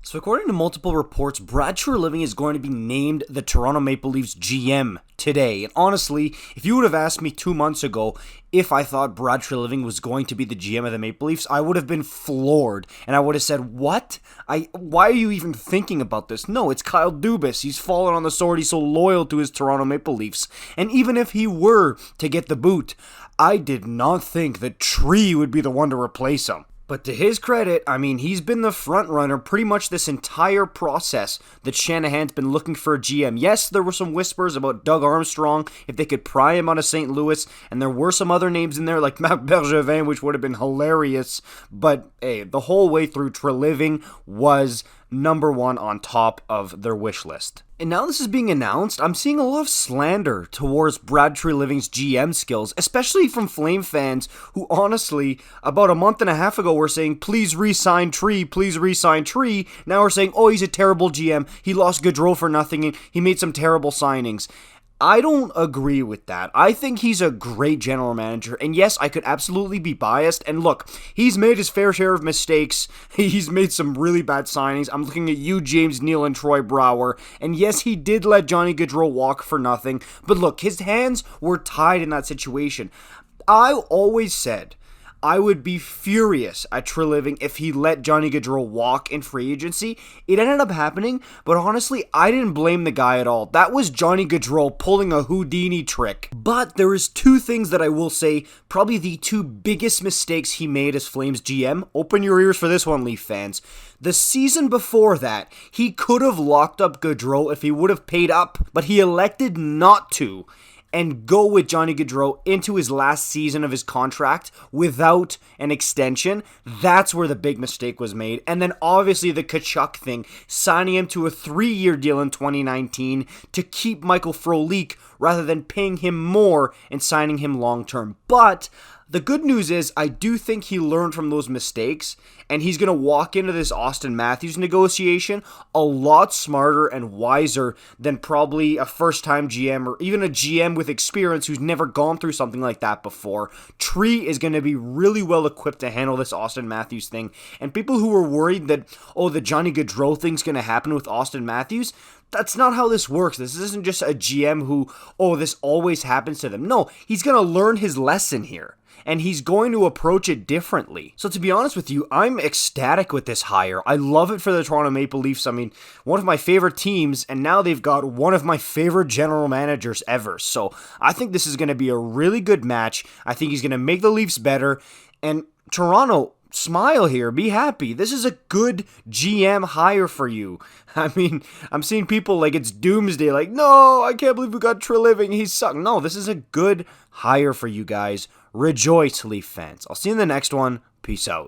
So according to multiple reports, Brad Treliving is going to be named the Toronto Maple Leafs GM today. And honestly, if you would have asked me 2 months ago if I thought Brad Treliving was going to be the GM of the Maple Leafs, I would have been floored. And I would have said, what? Why are you even thinking about this? No, it's Kyle Dubas. He's fallen on the sword. He's so loyal to his Toronto Maple Leafs. And even if he were to get the boot, I did not think that Tree would be the one to replace him. But to his credit, I mean, he's been the front runner pretty much this entire process that Shanahan's been looking for a GM. Yes, there were some whispers about Doug Armstrong, if they could pry him out of St. Louis, and there were some other names in there like Marc Bergevin, which would have been hilarious. But hey, the whole way through, Treliving was number one on top of their wish list. And now this is being announced, I'm seeing a lot of slander towards Brad Treliving's GM skills, especially from Flame fans who honestly, about a month and a half ago were saying, please re-sign Tree, please re-sign Tree. Now we're saying, oh, he's a terrible GM, he lost Gaudreau for nothing, and he made some terrible signings. I don't agree with that. I think he's a great general manager, and yes, I could absolutely be biased, and look, he's made his fair share of mistakes, he's made some really bad signings. I'm looking at you, James Neal and Troy Brouwer, and yes, he did let Johnny Gaudreau walk for nothing, but look, his hands were tied in that situation. I always said I would be furious at Treliving if he let Johnny Gaudreau walk in free agency. It ended up happening, but honestly, I didn't blame the guy at all. That was Johnny Gaudreau pulling a Houdini trick. But there is two things that I will say, probably the two biggest mistakes he made as Flames GM. Open your ears for this one, Leaf fans. The season before that, he could have locked up Gaudreau if he would have paid up, but he elected not to and go with Johnny Gaudreau into his last season of his contract without an extension. That's where the big mistake was made. And then obviously the Tkachuk thing, signing him to a 3-year deal in 2019 to keep Michael Frolik rather than paying him more and signing him long-term. But the good news is I do think he learned from those mistakes, and he's going to walk into this Auston Matthews negotiation a lot smarter and wiser than probably a first-time GM or even a GM with experience who's never gone through something like that before. Tree is going to be really well equipped to handle this Auston Matthews thing, and people who were worried that, oh, the Johnny Gaudreau thing's going to happen with Auston Matthews, that's not how this works. This isn't just a GM who, oh, this always happens to them. No, he's going to learn his lesson here, and he's going to approach it differently. So to be honest with you, I'm ecstatic with this hire. I love it for the Toronto Maple Leafs. I mean, one of my favorite teams, and now they've got one of my favorite general managers ever. So I think this is going to be a really good match. I think he's going to make the Leafs better. And Toronto, smile here, be happy. This is a good GM hire for you. I mean, I'm seeing people like it's doomsday, like, no, I can't believe we got Treliving, he's sucking. No, this is a good hire for you guys. Rejoice, Leaf fans. I'll see you in the next one. Peace out.